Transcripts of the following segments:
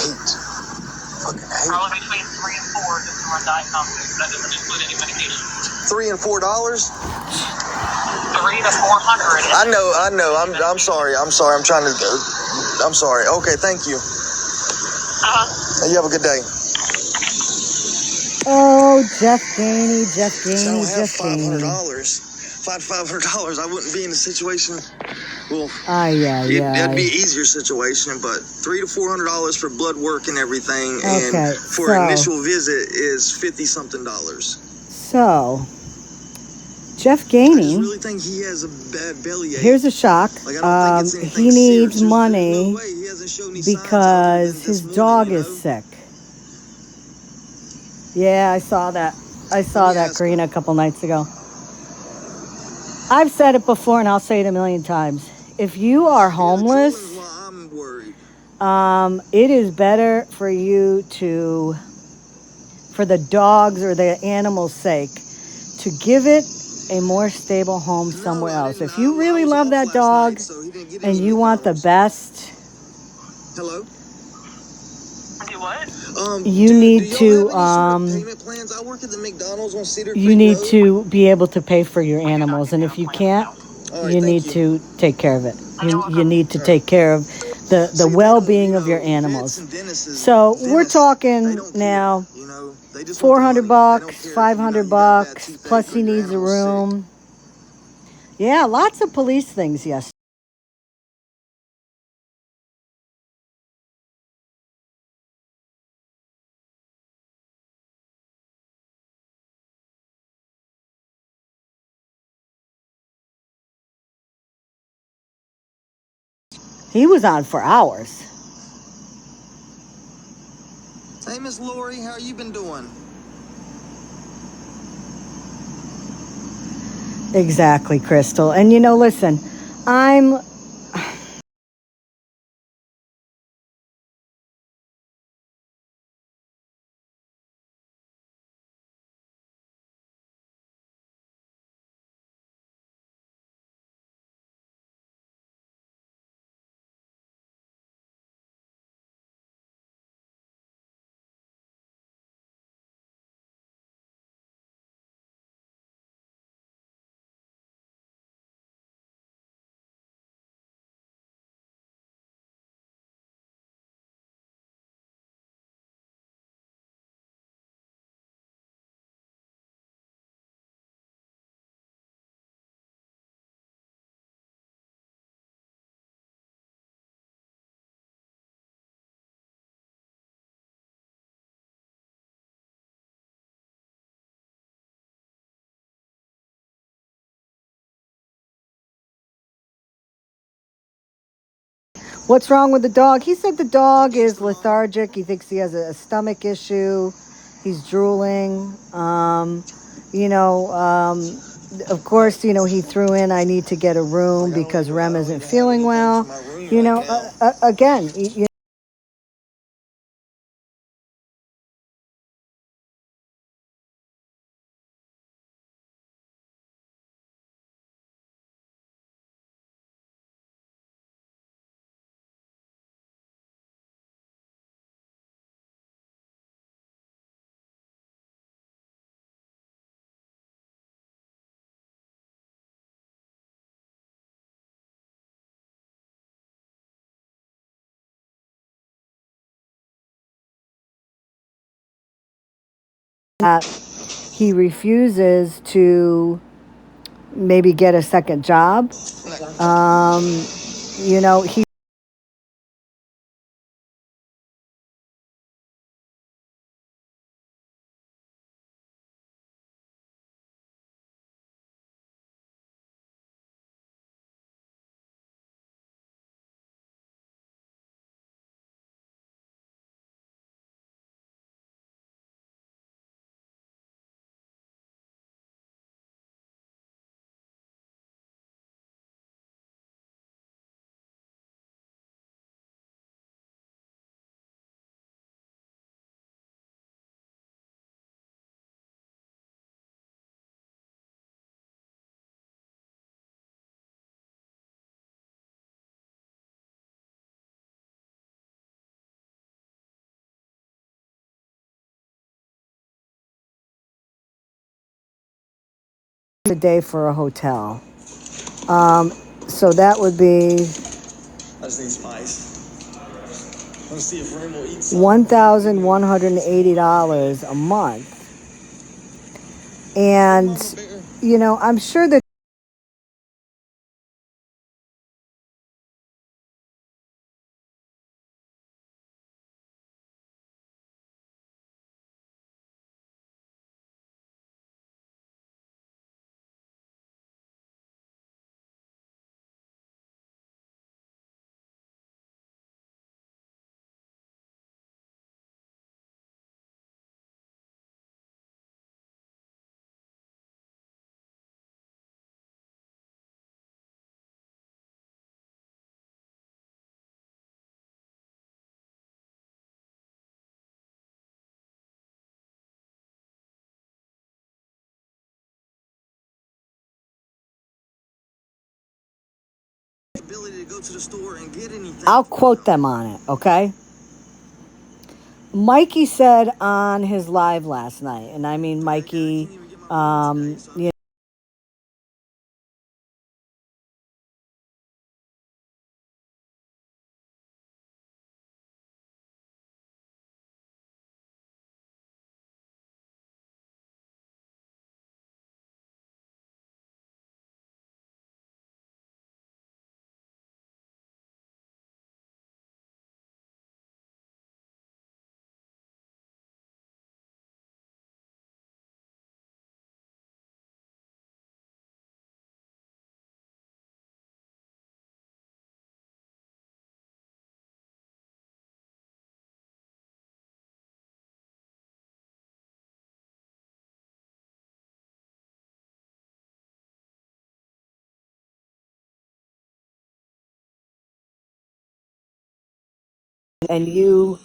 Fucking hate. Probably between 3 and 4 just to run diagnostics. That doesn't include any medication. $3 and $4? $300 to $400. I know. I'm sorry. I'm trying to. I'm sorry. Okay, thank you. You have a good day. Oh, Jeff Gainey. I don't have $500. If I had $500, I wouldn't be in a situation. Well, that'd be an easier situation, but $300 to $400 for blood work and everything, and for initial visit is $50-something. So, Jeff Gainey. I just really think he has a bad bellyache. Here's a shock. Like, I don't think it's anything he needs serious. money No way. He hasn't shown any because signs his other than this dog morning, is sick. Yeah, I saw that. I saw that, Karina, a couple nights ago. I've said it before, and I'll say it a million times. If you are homeless, I'm worried. it is better for you to, for the dogs or the animals' sake, to give it a more stable home somewhere else. If you really love that dog and you want the best, hello. What? You need to be able to pay for your animals, and if you can't, you need to take care of it. You need to take care of the well-being of your animals. So we're talking now $400, $500, plus he needs a room. Yeah, lots of police things yesterday. He was on for hours. Hey, Miss Lori, how you been doing? Exactly, Crystal. And listen, I'm What's wrong with the dog? He said the dog is lethargic. He thinks he has a stomach issue. He's drooling. Of course, he threw in, I need to get a room because Rem isn't feeling well. Again, he refuses to maybe get a second job. He a day for a hotel. So that would be I just need spice. Let's see if Ren will eat something. $1,180 a month. And, I'm sure that Ability to go to the store and get anything. I'll quote them on it, okay? Mikey said on his live last night, and I mean Mikey, and you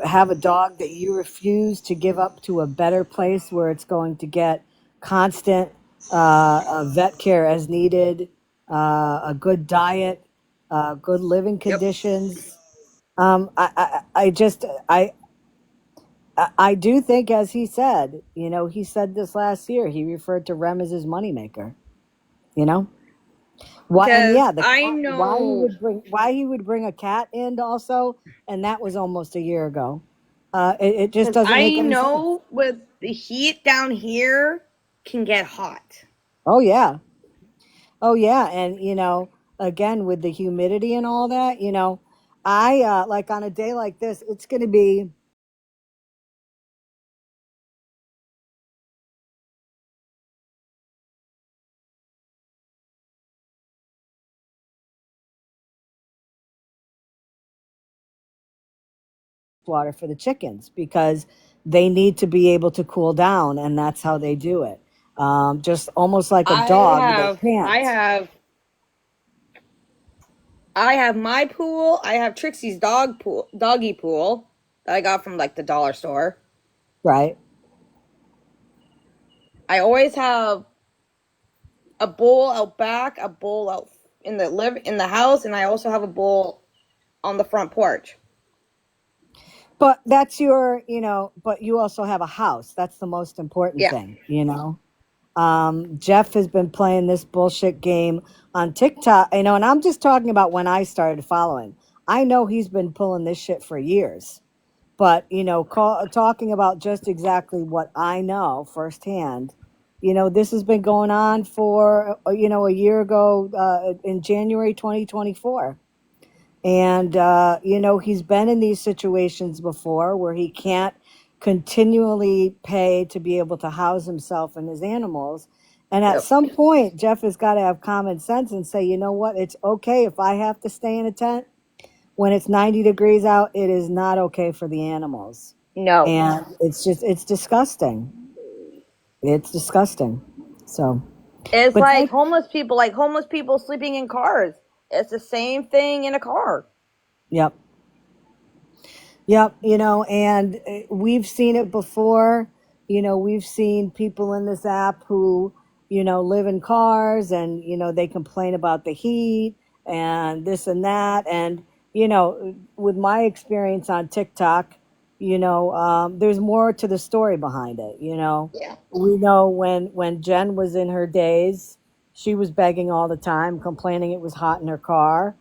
have a dog that you refuse to give up to a better place where it's going to get constant vet care as needed, a good diet, good living conditions. I just I do think, as he said, he said this last year. He referred to Rem as his moneymaker. You know why? And Because yeah, I know, why he would bring a cat in also, and that was almost a year ago. It just because doesn't make I any sense. know with the heat down here can get hot. Oh yeah, oh yeah, and again with the humidity and all that, I like on a day like this, it's going to be water for the chickens because they need to be able to cool down, and that's how they do it. Just almost like a I dog, they have, can't. I have, I have my pool. I have Trixie's doggy pool that I got from like the dollar store. Right. I always have a bowl out back, a bowl out in the house, and I also have a bowl on the front porch. But that's but you also have a house. That's the most important Yeah. thing. Jeff has been playing this bullshit game on TikTok, and I'm just talking about when I started following. I know he's been pulling this shit for years, but talking about just exactly what I know firsthand. This has been going on for a year ago in January 2024. And, he's been in these situations before where he can't continually pay to be able to house himself and his animals. And at Yep. some point, Jeff has got to have common sense and say, you know what? It's okay if I have to stay in a tent when it's 90 degrees out. It is not okay for the animals. No. And it's disgusting. It's disgusting. So, It's but thank, like homeless people sleeping in cars. It's the same thing in a car. yep. Yep, and we've seen it before. We've seen people in this app who, live in cars and, they complain about the heat and this and that. And, with my experience on TikTok, there's more to the story behind it. Yeah. We know when Jen was in her days, she was begging all the time, complaining it was hot in her car.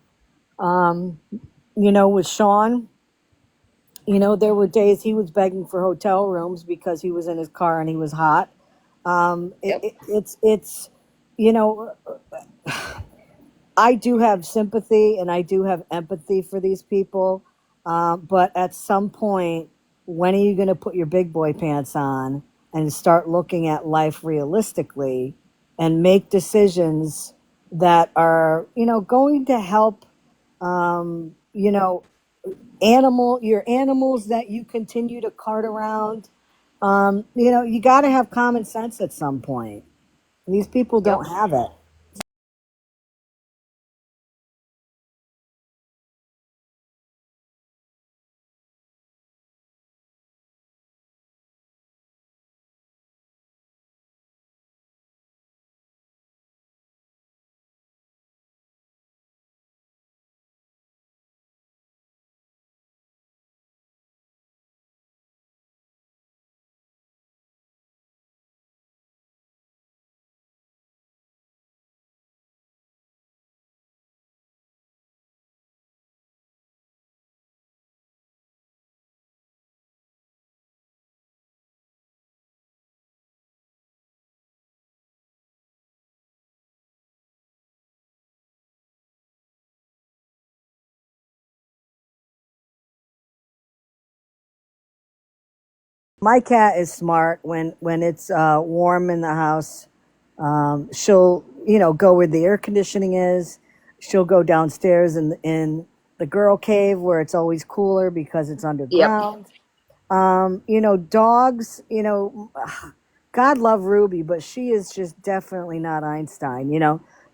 Um, with Sean, there were days he was begging for hotel rooms because he was in his car and he was hot. Yep. It's you know I do have sympathy and I do have empathy for these people, but at some point, when are you going to put your big boy pants on and start looking at life realistically and make decisions that are going to help your animals that you continue to cart around. You got to have common sense at some point. These people Yep. don't have it. My cat is smart. When it's warm in the house, she'll go where the air conditioning is. She'll go downstairs in the girl cave where it's always cooler because it's Yep. underground. Dogs. God love Ruby, but she is just definitely not Einstein.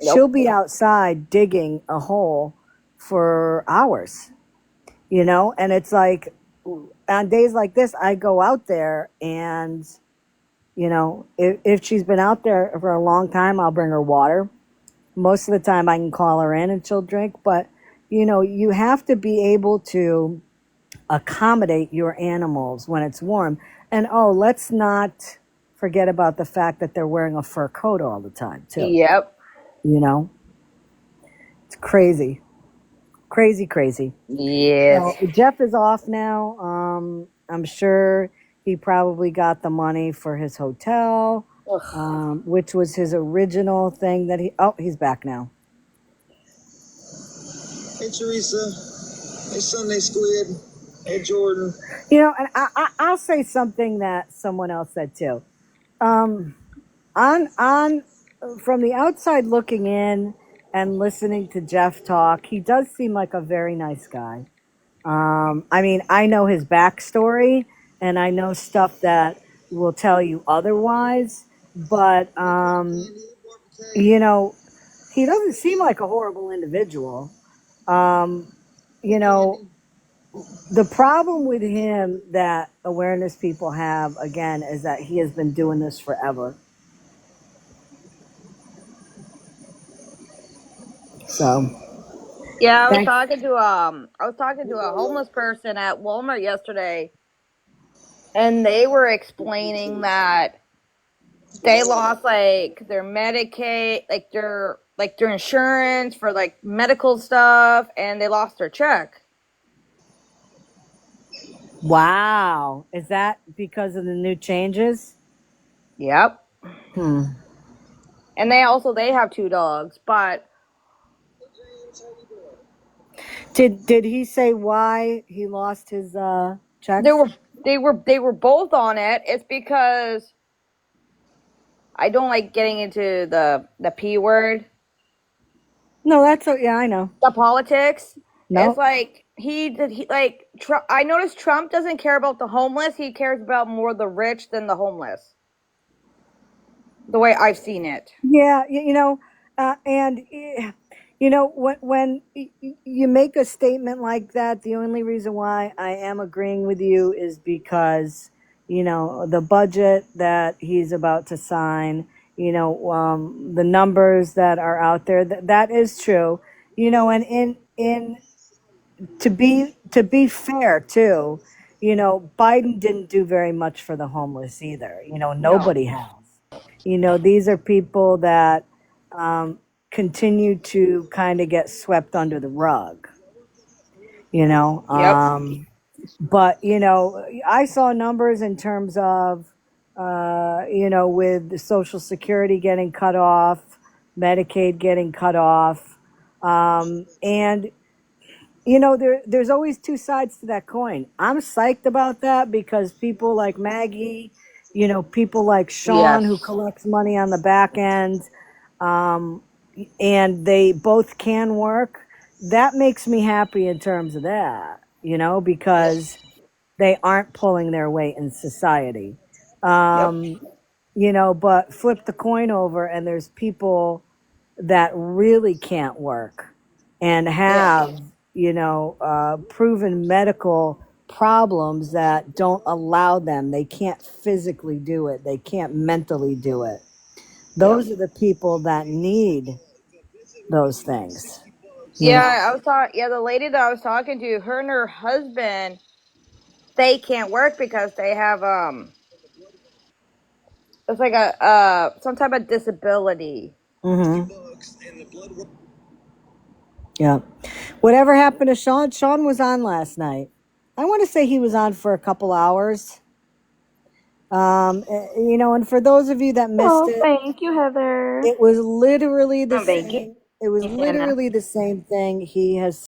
She'll Nope. be outside digging a hole for hours. And it's like on days like this, I go out there and if she's been out there for a long time, I'll bring her water. Most of the time, I can call her in and she'll drink. But you have to be able to accommodate your animals when it's warm. And let's not forget about the fact that they're wearing a fur coat all the time too. Yep. You know, it's crazy, crazy, crazy. So Yes. Jeff is off now. I'm sure he probably got the money for his hotel, Ugh. which was his original thing that he. Oh, he's back now. Hey, Teresa. Hey, Sunday Squid. Hey, Jordan. And I'll say something that someone else said too. Um, on from the outside looking in and listening to Jeff talk, he does seem like a very nice guy. I mean, I know his backstory and I know stuff that will tell you otherwise, but you know, he doesn't seem like a horrible individual. Um, you know, the problem with him that awareness people have again is that he has been doing this forever. So, Yeah, thanks. I was talking to a homeless person at Walmart yesterday, and they were explaining that they lost like their Medicaid, like their insurance for like medical stuff, and they lost their check. Wow. Is that because of the new changes? Yep. Hmm. And they have two dogs, but Did he say why he lost his they checks? were they were both on it. It's because I don't like getting into the P word, No, yeah, I know. the politics. It's No. like he like I noticed Trump doesn't care about the homeless. He cares about more the rich than the homeless. The way I've seen it. Yeah, and when you make a statement like that, the only reason why I am agreeing with you is because the budget that he's about to sign, the numbers that are out there, that is true. And in to be fair too, Biden didn't do very much for the homeless either. No. Nobody has. These are people that continue to kind of get swept under the rug. Yep. But I saw numbers in terms of with the Social Security getting cut off, Medicaid getting cut off, and there's always two sides to that coin. I'm psyched about that because people like Maggie, people like Sean who Yes. collects money on the back end, um, and they both can work. That makes me happy in terms of that, because they aren't pulling their weight in society. Yep. But flip the coin over and there's people that really can't work and have, proven medical problems that don't allow them. They can't physically do it. They can't mentally do it. Those are the people that need those things. Yeah, the lady that I was talking to, her and her husband, they can't work because they have it's like a some type of disability. Mm-hmm. Yeah. Whatever happened to Sean? Sean was on last night. I want to say he was on for a couple hours. And for those of you that missed it, Thank you, Heather. it was literally the Thank you. same. It was literally the same thing he has